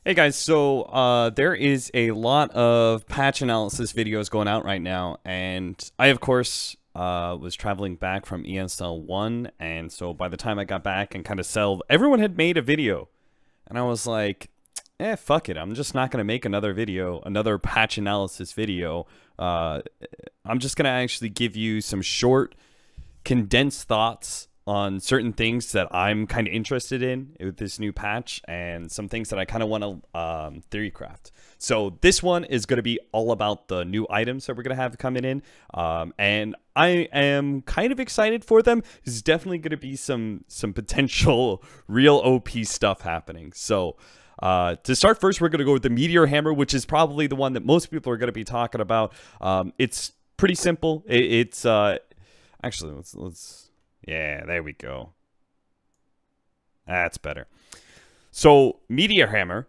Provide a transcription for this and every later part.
Hey guys, so there is a lot of patch analysis videos going out right now, and I of course was traveling back from ESL 1, and so by the time I got back and kind of settled, everyone had made a video, and I was like, fuck it, I'm just not going to make another video, another patch analysis video. I'm just going to actually give you some short, condensed thoughts on certain things that I'm kind of interested in with this new patch and some things that I kind of want to theorycraft. So this one is going to be all about the new items that we're going to have coming in. And I am kind of excited for them. There's definitely going to be some potential real OP stuff happening. So to start first, we're going to go with the Meteor Hammer, which is probably the one that most people are going to be talking about. It's pretty simple. It's actually, let's yeah, there we go. That's better. So, Meteor Hammer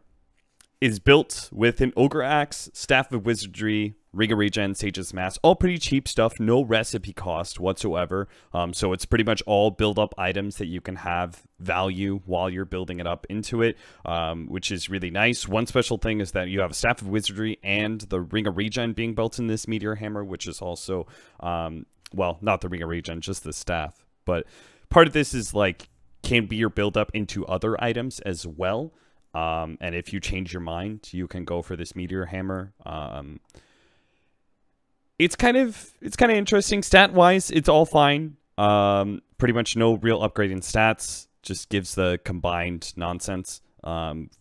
is built with an Ogre Axe, Staff of Wizardry, Ring of Regen, Sage's Mask. All pretty cheap stuff, no recipe cost whatsoever. So it's pretty much all build-up items that you can have value while you're building it up into it, which is really nice. One special thing is that you have a Staff of Wizardry and the Ring of Regen being built in this Meteor Hammer, which is also, well, not the Ring of Regen, just the Staff. But part of this is like can be your build up into other items as well. And if you change your mind, you can go for this Meteor Hammer. It's kind of interesting. Stat wise, it's all fine. Pretty much no real upgrade in stats. Just gives the combined nonsense.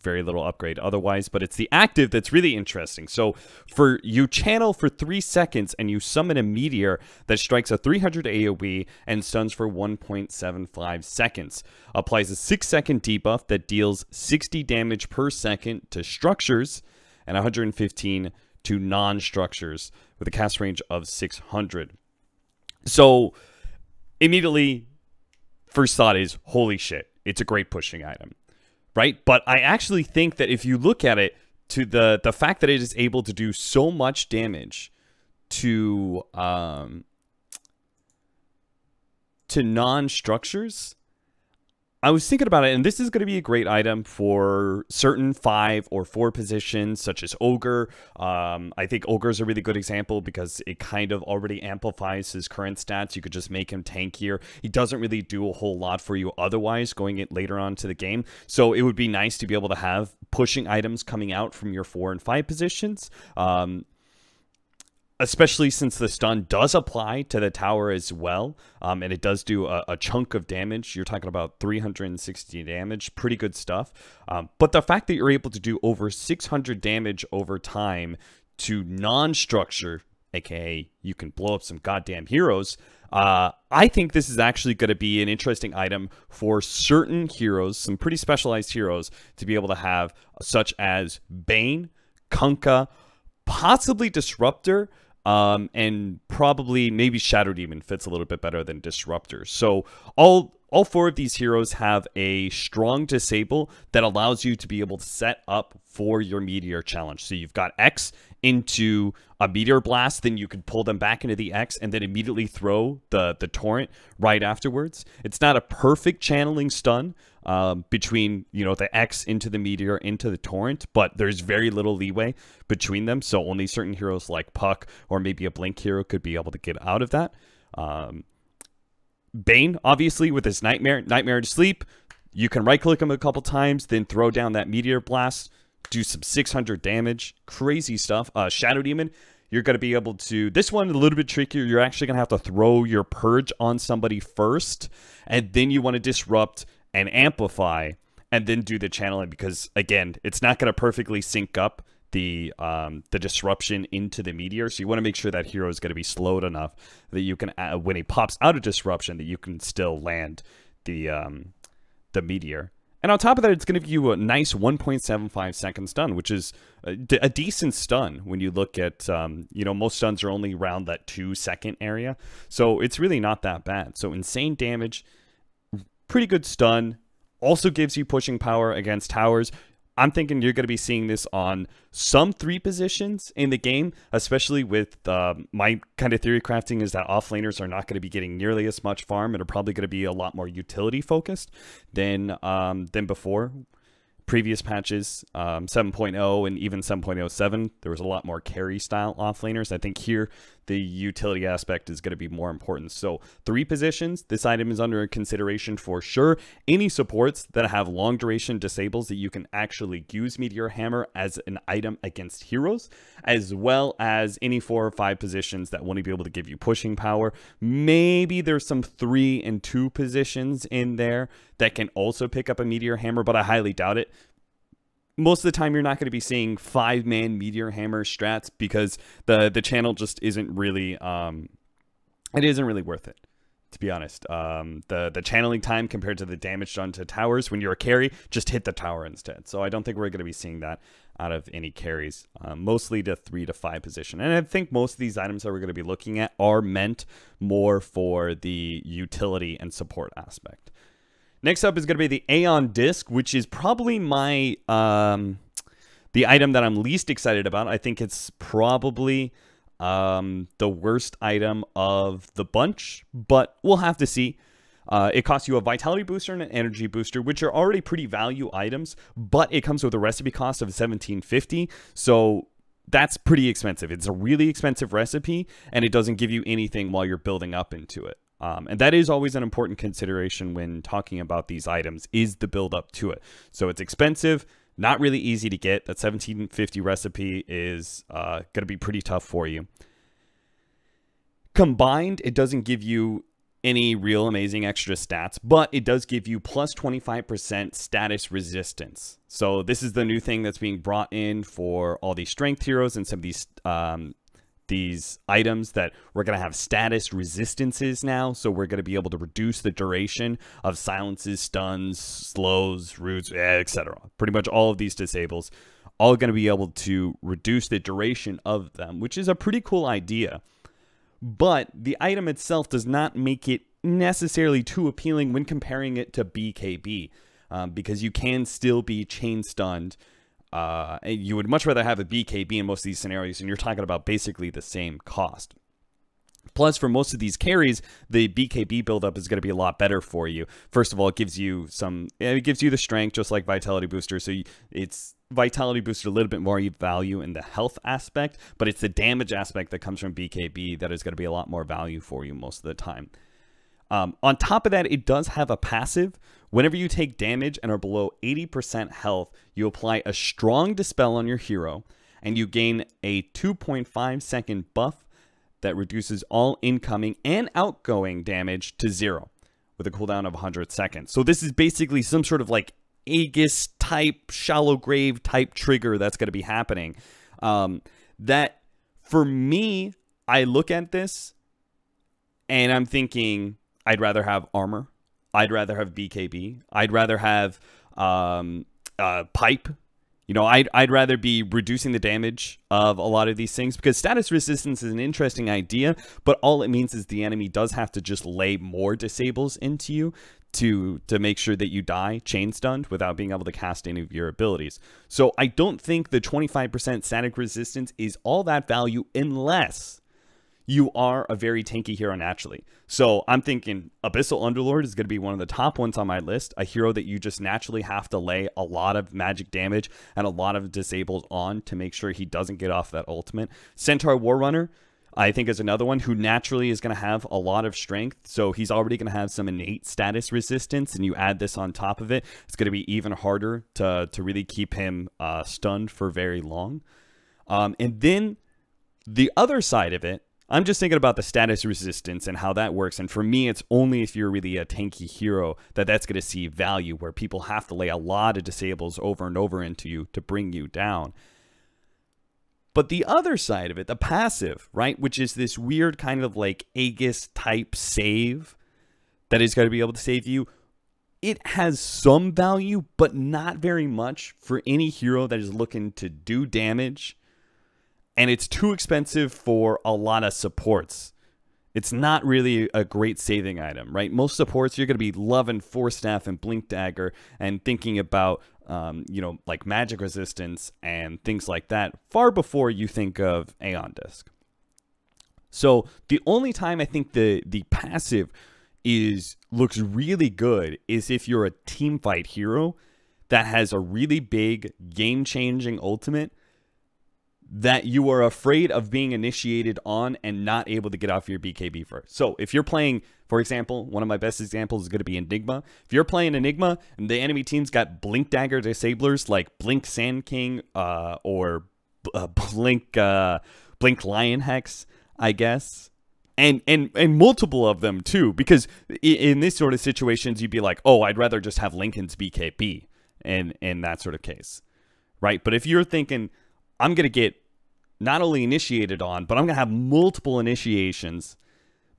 Very little upgrade otherwise, but it's the active that's really interesting. So for you channel for 3 seconds and you summon a meteor that strikes a 300 AoE and stuns for 1.75 seconds. Applies a 6-second debuff that deals 60 damage per second to structures and 115 to non-structures with a cast range of 600. So immediately, first thought is, holy shit, it's a great pushing item. Right? But I actually think that if you look at it to the fact that it is able to do so much damage to non-structures, I was thinking about it, and this is going to be a great item for certain 5 or 4 positions, such as Ogre. I think Ogre is a really good example because it kind of already amplifies his current stats. You could just make him tankier. He doesn't really do a whole lot for you otherwise going it later on to the game. So it would be nice to be able to have pushing items coming out from your 4 and 5 positions. Especially since the stun does apply to the tower as well, and it does do a chunk of damage. You're talking about 360 damage, pretty good stuff. But the fact that you're able to do over 600 damage over time to non-structure, aka you can blow up some goddamn heroes, I think this is actually going to be an interesting item for certain heroes, some pretty specialized heroes, to be able to have, such as Bane, Kunkka, possibly Disruptor, and probably maybe Shadow Demon fits a little bit better than Disruptor. So all 4 of these heroes have a strong disable that allows you to be able to set up for your Meteor challenge. So you've got X into a Meteor Blast, then you can pull them back into the X and then immediately throw the Torrent right afterwards. It's not a perfect channeling stun between, you know, the X into the Meteor into the Torrent, but there's very little leeway between them. So only certain heroes like Puck or maybe a Blink hero could be able to get out of that. Bane, obviously, with his Nightmare to Sleep, you can right-click him a couple times, then throw down that Meteor Blast, do some 600 damage. Crazy stuff. Shadow Demon, you're going to be able to... This one, a little bit trickier. You're actually going to have to throw your Purge on somebody first, and then you want to Disrupt and Amplify, and then do the channeling, because, again, it's not going to perfectly sync up the disruption into the meteor, so you want to make sure that hero is going to be slowed enough that you can, when he pops out of disruption, that you can still land the meteor. And on top of that, it's going to give you a nice 1.75 second stun, which is a decent stun when you look at, you know, most stuns are only around that 2-second area, so it's really not that bad. So insane damage, pretty good stun, also gives you pushing power against towers. I'm thinking you're going to be seeing this on some 3 positions in the game, especially with my kind of theory crafting is that offlaners are not going to be getting nearly as much farm and are probably going to be a lot more utility focused than before. previous patches, 7.0 and even 7.07, there was a lot more carry style offlaners. I think here the utility aspect is going to be more important. So 3 positions, this item is under consideration for sure. Any supports that have long duration disables that you can actually use Meteor Hammer as an item against heroes, as well as any 4 or 5 positions that won't be able to give you pushing power. Maybe there's some 3 and 2 positions in there that can also pick up a Meteor Hammer, but I highly doubt it. Most of the time, you're not going to be seeing 5-man Meteor Hammer strats because the channel just isn't really it isn't really worth it, to be honest. The channeling time compared to the damage done to towers when you're a carry, just hit the tower instead. So I don't think we're going to be seeing that out of any carries, mostly to 3 to 5 position. And I think most of these items that we're going to be looking at are meant more for the utility and support aspect. Next up is going to be the Aeon disc, which is probably my the item that I'm least excited about. I think it's probably the worst item of the bunch, but we'll have to see. It costs you a vitality booster and an energy booster, which are already pretty value items, but it comes with a recipe cost of 1750. So that's pretty expensive. It's a really expensive recipe, and it doesn't give you anything while you're building up into it. And that is always an important consideration when talking about these items, is the build up to it. So it's expensive, not really easy to get. That 1750 recipe is going to be pretty tough for you. Combined, it doesn't give you any real amazing extra stats, but it does give you plus 25% status resistance. So this is the new thing that's being brought in for all these strength heroes and some of these items, that we're going to have status resistances now. So we're going to be able to reduce the duration of silences, stuns, slows, roots, etc. Pretty much all of these disables, all going to be able to reduce the duration of them, which is a pretty cool idea. But the item itself does not make it necessarily too appealing when comparing it to BKB, because you can still be chain stunned. You would much rather have a BKB in most of these scenarios, and you're talking about basically the same cost. Plus, for most of these carries, the BKB buildup is going to be a lot better for you. First of all, it gives you the strength, just like Vitality Booster. So it's Vitality Booster a little bit more value in the health aspect, but it's the damage aspect that comes from BKB that is going to be a lot more value for you most of the time. On top of that, it does have a passive. Whenever you take damage and are below 80% health, you apply a strong dispel on your hero, and you gain a 2.5 second buff that reduces all incoming and outgoing damage to 0 with a cooldown of 100 seconds. So this is basically some sort of like Aegis type, shallow grave type trigger that's going to be happening. That for me, I look at this and I'm thinking, I'd rather have armor. I'd rather have BKB. I'd rather have pipe. You know, I'd rather be reducing the damage of a lot of these things, because status resistance is an interesting idea, but all it means is the enemy does have to just lay more disables into you to make sure that you die chain stunned without being able to cast any of your abilities. So I don't think the 25% static resistance is all that value unless you are a very tanky hero naturally. So I'm thinking Abyssal Underlord is going to be one of the top ones on my list. A hero that you just naturally have to lay a lot of magic damage and a lot of disables on to make sure he doesn't get off that ultimate. Centaur Warrunner, I think, is another one who naturally is going to have a lot of strength. So he's already going to have some innate status resistance, and you add this on top of it, it's going to be even harder to really keep him stunned for very long. And then the other side of it, I'm just thinking about the status resistance and how that works. And for me, it's only if you're really a tanky hero that's going to see value, where people have to lay a lot of disables over and over into you to bring you down. But the other side of it, the passive, right, which is this weird kind of like Aegis type save that is going to be able to save you, it has some value, but not very much for any hero that is looking to do damage. And it's too expensive for a lot of supports. It's not really a great saving item, right? Most supports, you're going to be loving Force Staff and Blink Dagger and thinking about, you know, like magic resistance and things like that far before you think of Aeon Disc. So the only time I think the passive looks really good is if you're a team fight hero that has a really big game-changing ultimate that you are afraid of being initiated on and not able to get off your BKB first. So if you're playing, for example, one of my best examples is going to be Enigma. If you're playing Enigma and the enemy team's got Blink Dagger Disablers like Blink Sand King or Blink Lion Hex, I guess, and multiple of them too, because in this sort of situations, you'd be like, oh, I'd rather just have Lincoln's BKB in that sort of case, right? But if you're thinking, I'm going to get not only initiated on, but I'm going to have multiple initiations,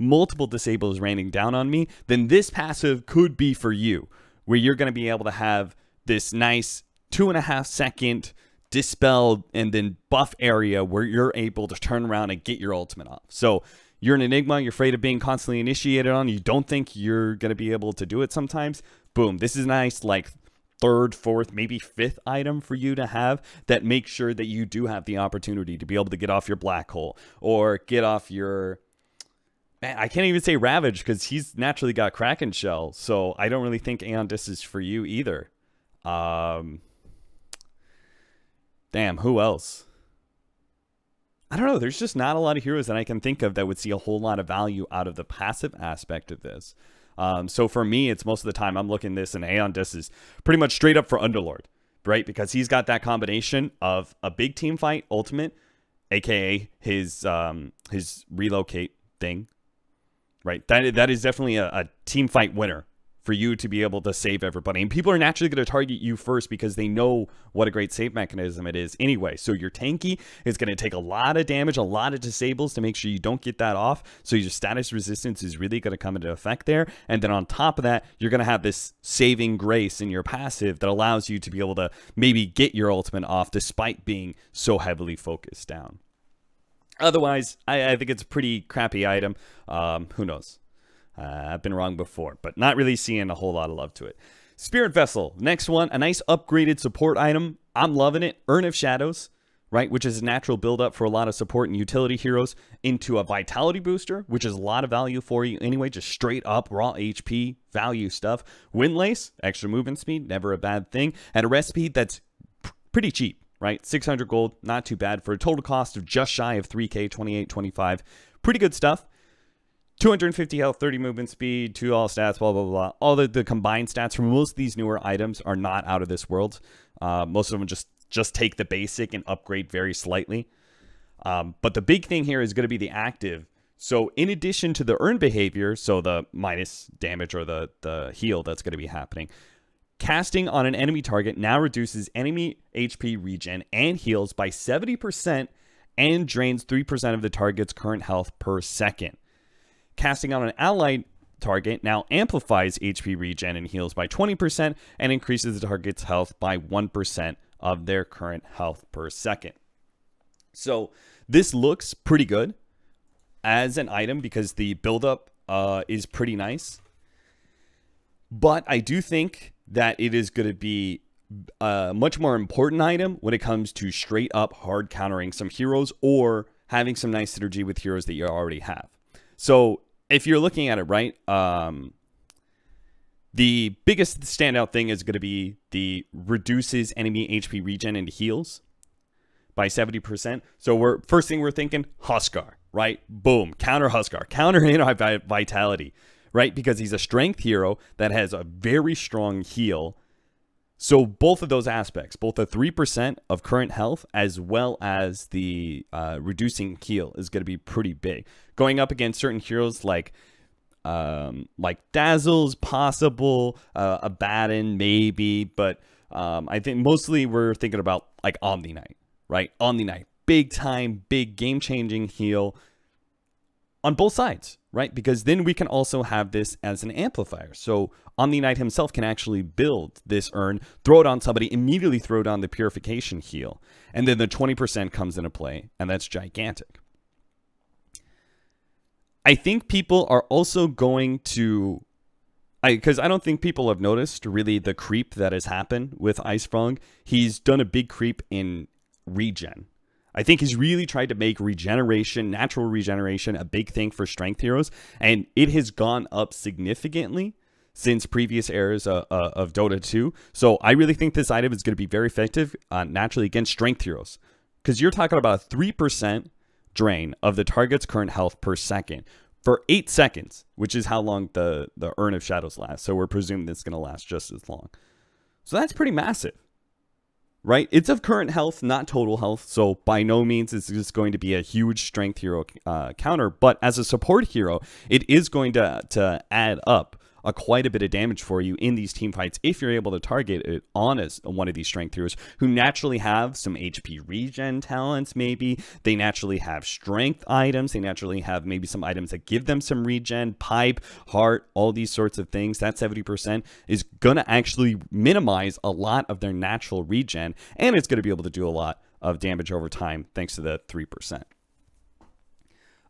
multiple disables raining down on me, then this passive could be for you, where you're going to be able to have this nice 2.5 second dispel and then buff area where you're able to turn around and get your ultimate off. So you're an Enigma, you're afraid of being constantly initiated on, you don't think you're going to be able to do it sometimes. Boom, this is nice, like, third, fourth, maybe fifth item for you to have that makes sure that you do have the opportunity to be able to get off your black hole or get off your, man, I can't even say Ravage because he's naturally got Kraken Shell, so I don't really think Aeon Dis is for you either. Damn, who else? I don't know, there's just not a lot of heroes that I can think of that would see a whole lot of value out of the passive aspect of this. So for me, it's most of the time I'm looking at this, and Aeon Dis is pretty much straight up for Underlord, right? Because he's got that combination of a big team fight ultimate, aka his relocate thing, right? That is definitely a team fight winner for you to be able to save everybody. And people are naturally going to target you first because they know what a great save mechanism it is anyway. So your tanky is going to take a lot of damage, a lot of disables to make sure you don't get that off. So your status resistance is really going to come into effect there. And then on top of that, you're going to have this saving grace in your passive that allows you to be able to maybe get your ultimate off despite being so heavily focused down. Otherwise, I think it's a pretty crappy item. Who knows? I've been wrong before, but not really seeing a whole lot of love to it. Spirit Vessel, next one, a nice upgraded support item. I'm loving it. Urn of Shadows, right, which is a natural build-up for a lot of support and utility heroes, into a vitality booster, which is a lot of value for you anyway, just straight up raw HP value stuff. Windlace, extra movement speed, never a bad thing, and a recipe that's pretty cheap, right? 600 gold, not too bad for a total cost of just shy of 3K, 28.25. Pretty good stuff. 250 health, 30 movement speed, 2 all stats, blah, blah, blah. All the combined stats for most of these newer items are not out of this world. Most of them just take the basic and upgrade very slightly. But the big thing here is going to be the active. So in addition to the earn behavior, so the minus damage or the heal that's going to be happening, casting on an enemy target now reduces enemy HP regen and heals by 70% and drains 3% of the target's current health per second. Casting on an allied target now amplifies HP regen and heals by 20% and increases the target's health by 1% of their current health per second. So this looks pretty good as an item because the buildup is pretty nice. But I do think that it is going to be a much more important item when it comes to straight up hard countering some heroes or having some nice synergy with heroes that you already have. So if you're looking at it right, the biggest standout thing is going to be the reduces enemy HP regen and heals by 70%. So first thing we're thinking, Huskar, right? Boom, counter Huskar, counter vitality, right? Because he's a strength hero that has a very strong heal. So both of those aspects, both the 3% of current health as well as the reducing heal is going to be pretty big. Going up against certain heroes like Dazzle's possible, Abaddon maybe, but I think mostly we're thinking about like Omni Knight, right? Omni Knight, big time, big game-changing heal on both sides, right? Because then we can also have this as an amplifier. So Omni Knight himself can actually build this urn, throw it on somebody, immediately throw down the purification heal. And then the 20% comes into play, and that's gigantic. I think people are also going to, because I don't think people have noticed really the creep that has happened with Icefrog. He's done a big creep in regen. I think he's really tried to make regeneration, natural regeneration, a big thing for strength heroes, and it has gone up significantly. since previous eras of Dota 2. So I really think this item is going to be very effective naturally against strength heroes, because you're talking about a 3% drain of the target's current health per second for 8 seconds, which is how long the Urn of Shadows lasts. So we're presuming it's going to last just as long. So that's pretty massive, right? It's of current health, not total health. So by no means is this going to be a huge strength hero counter. But as a support hero, it is going to add up quite a bit of damage for you in these team fights if you're able to target it on as one of these strength heroes who naturally have some HP regen talents. Maybe they naturally have strength items, they naturally have maybe some items that give them some regen, pipe, heart, all these sorts of things. That 70% is gonna actually minimize a lot of their natural regen, and it's gonna be able to do a lot of damage over time thanks to the 3%.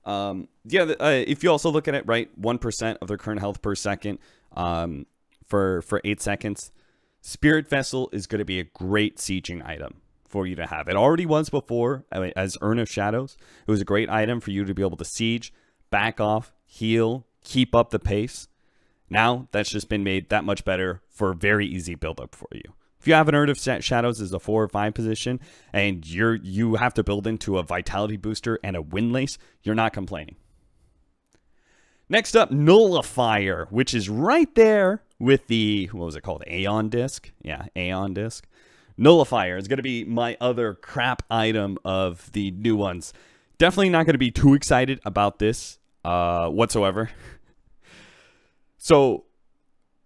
If you also look at it, right, 1% of their current health per second for 8 seconds, Spirit Vessel is going to be a great sieging item for you to have. It already was before as Urn of Shadows. It was a great item for you to be able to siege, back off, heal, keep up the pace. Now that's just been made that much better for a very easy build-up for you. If you have an Urn of Shadows as a 4 or 5 position, and you have to build into a Vitality Booster and a Windlace, you're not complaining. Next up, Nullifier, which is right there with the, what was it called, Aeon disc? Yeah, Aeon disc. Nullifier is going to be my other crap item of the new ones. Definitely not going to be too excited about this whatsoever. So,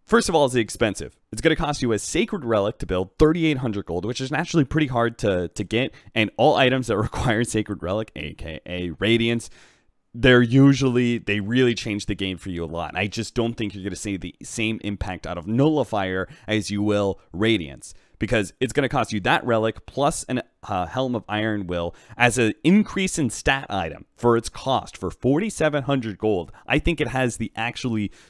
first of all, it's expensive. It's going to cost you a Sacred Relic to build 3,800 gold, which is naturally pretty hard to get. And all items that require Sacred Relic, aka Radiance, they really change the game for you a lot. And I just don't think you're going to see the same impact out of Nullifier as you will Radiance, because it's going to cost you that relic plus an Helm of Iron Will as an increase in stat item for its cost for 4,700 gold. I think it has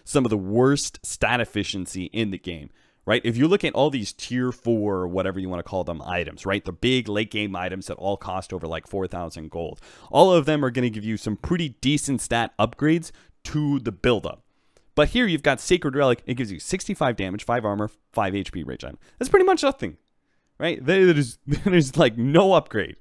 some of the worst stat efficiency in the game, right? If you look at all these tier 4 or whatever you want to call them items, right? The big late game items that all cost over like 4,000 gold. All of them are going to give you some pretty decent stat upgrades to the buildup. But here you've got Sacred Relic. It gives you 65 damage, 5 armor, 5 HP regen. That's pretty much nothing, right? There's like no upgrade.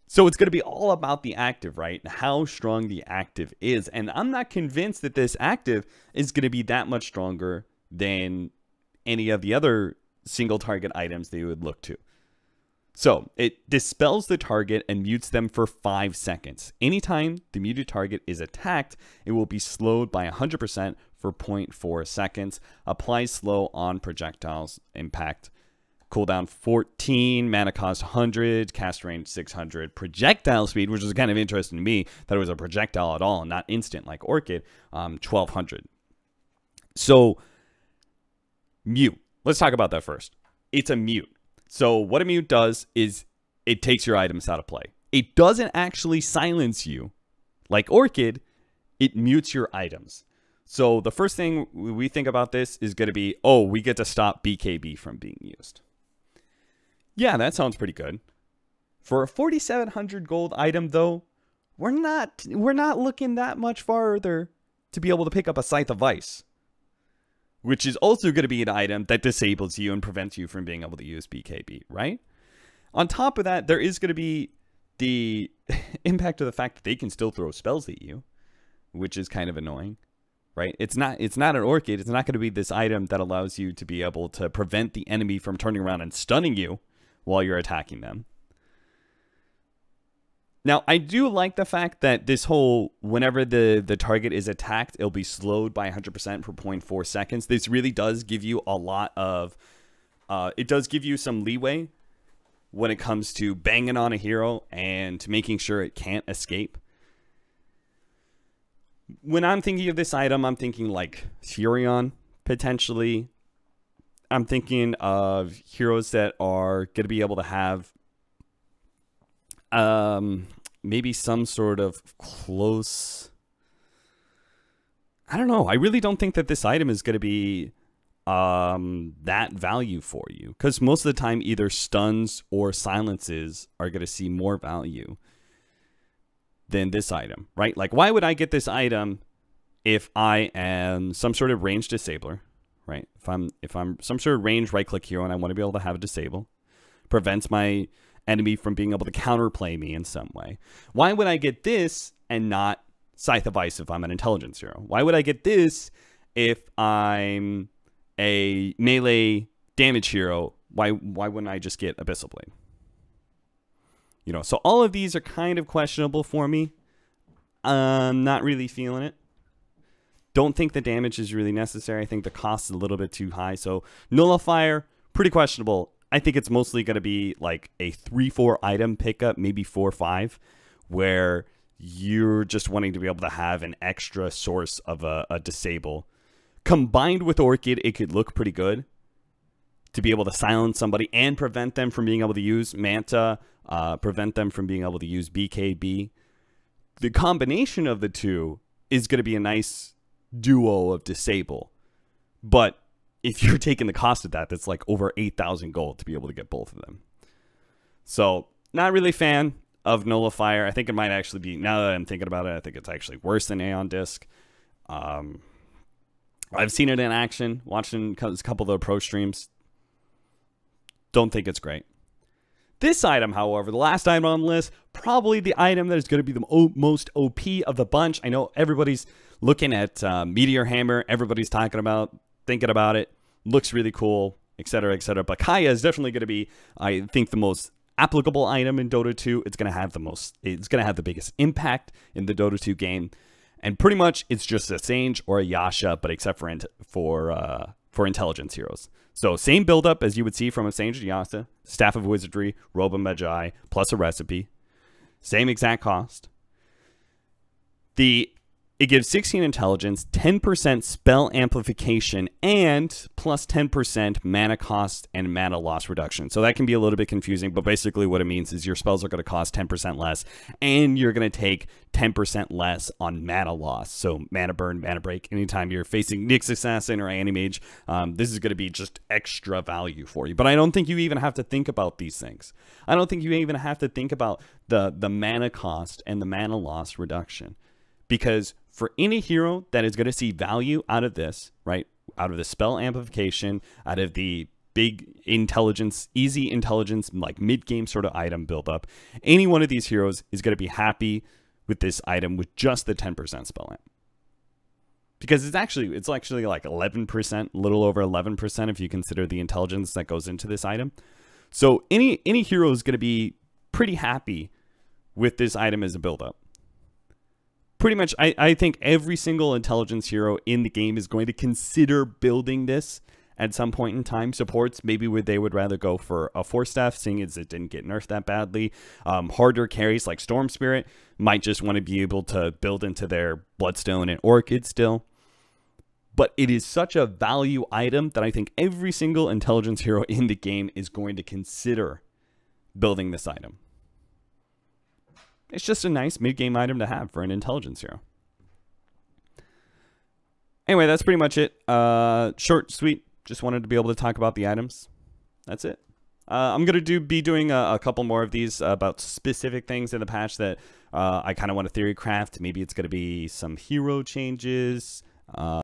So it's going to be all about the active, right? How strong the active is. And I'm not convinced that this active is going to be that much stronger than any of the other single target items that you would look to. So it dispels the target and mutes them for 5 seconds. Anytime the muted target is attacked, it will be slowed by 100% for 0.4 seconds. Applies slow on projectiles impact. Cooldown 14, mana cost 100, cast range 600, projectile speed, which is kind of interesting to me that it was a projectile at all and not instant like Orchid, 1200. So mute. Let's talk about that first. It's a mute. So what a mute does is it takes your items out of play. It doesn't actually silence you. Like Orchid, it mutes your items. So the first thing we think about this is going to be, oh, we get to stop BKB from being used. Yeah, that sounds pretty good. For a 4,700 gold item, though, we're not looking that much farther to be able to pick up a Scythe of Ice, which is also going to be an item that disables you and prevents you from being able to use BKB, right? On top of that, there is going to be the impact of the fact that they can still throw spells at you, which is kind of annoying, right? It's not an Orchid. It's not going to be this item that allows you to be able to prevent the enemy from turning around and stunning you while you're attacking them. Now, I do like the fact that this whole, whenever the target is attacked, it'll be slowed by 100% for 0.4 seconds. This really does give you a lot of, it does give you some leeway when it comes to banging on a hero and making sure it can't escape. When I'm thinking of this item, I'm thinking like Furion, potentially. I'm thinking of heroes that are going to be able to have maybe some sort of close, I don't know. I really don't think that this item is going to be that value for you, because most of the time either stuns or silences are going to see more value than this item, right? Like, why would I get this item if I am some sort of range disabler, right? If I'm some sort of range right-click hero and I want to be able to have a disable, prevents my enemy from being able to counterplay me in some way. Why would I get this and not Scythe of Ice if I'm an intelligence hero? Why would I get this if I'm a melee damage hero? Why wouldn't I just get Abyssal Blade? You know, so all of these are kind of questionable for me. I'm not really feeling it. Don't think the damage is really necessary. I think the cost is a little bit too high. So Nullifier, pretty questionable. I think it's mostly going to be like a 3-4 item pickup, maybe 4-5, where you're just wanting to be able to have an extra source of a disable. Combined with Orchid, it could look pretty good to be able to silence somebody and prevent them from being able to use Manta, prevent them from being able to use BKB. The combination of the two is going to be a nice duo of disable. But if you're taking the cost of that, that's like over 8,000 gold to be able to get both of them. So, not really a fan of Nullifier. I think it might actually be, now that I'm thinking about it, I think it's actually worse than Aeon Disc. I've seen it in action, watching a couple of the pro streams. Don't think it's great. This item, however, the last item on the list, probably the item that is going to be the most OP of the bunch. I know everybody's looking at Meteor Hammer. Everybody's thinking about it. Looks really cool, etc., etc. But Kaia is definitely going to be, I think, the most applicable item in Dota 2. It's going to have the biggest impact in the Dota 2 game. And pretty much it's just a Sage or a Yasha, but except for intelligence heroes. So same build-up as you would see from a Sage and Yasha, Staff of Wizardry, Robe of Magi, plus a recipe. Same exact cost. It gives 16 intelligence, 10% spell amplification, and plus 10% mana cost and mana loss reduction. So that can be a little bit confusing, but basically what it means is your spells are going to cost 10% less, and you're going to take 10% less on mana loss. So mana burn, mana break, anytime you're facing Nyx Assassin or Animage, this is going to be just extra value for you. But I don't think you even have to think about these things. I don't think you even have to think about the mana cost and the mana loss reduction. Because for any hero that is going to see value out of this, right, out of the spell amplification, out of the big intelligence, easy intelligence, like mid-game sort of item build-up, any one of these heroes is going to be happy with this item with just the 10% spell amp. Because it's actually like 11%, a little over 11% if you consider the intelligence that goes into this item. So any hero is going to be pretty happy with this item as a build-up. Pretty much, I think every single intelligence hero in the game is going to consider building this at some point in time. Supports, maybe they would rather go for a 4-staff, seeing as it didn't get nerfed that badly. Harder carries like Storm Spirit might just want to be able to build into their Bloodstone and Orchid still. But it is such a value item that I think every single intelligence hero in the game is going to consider building this item. It's just a nice mid-game item to have for an intelligence hero. Anyway, that's pretty much it. Short, sweet. Just wanted to be able to talk about the items. That's it. I'm going to be doing a couple more of these about specific things in the patch that I kind of want to theorycraft. Maybe it's going to be some hero changes.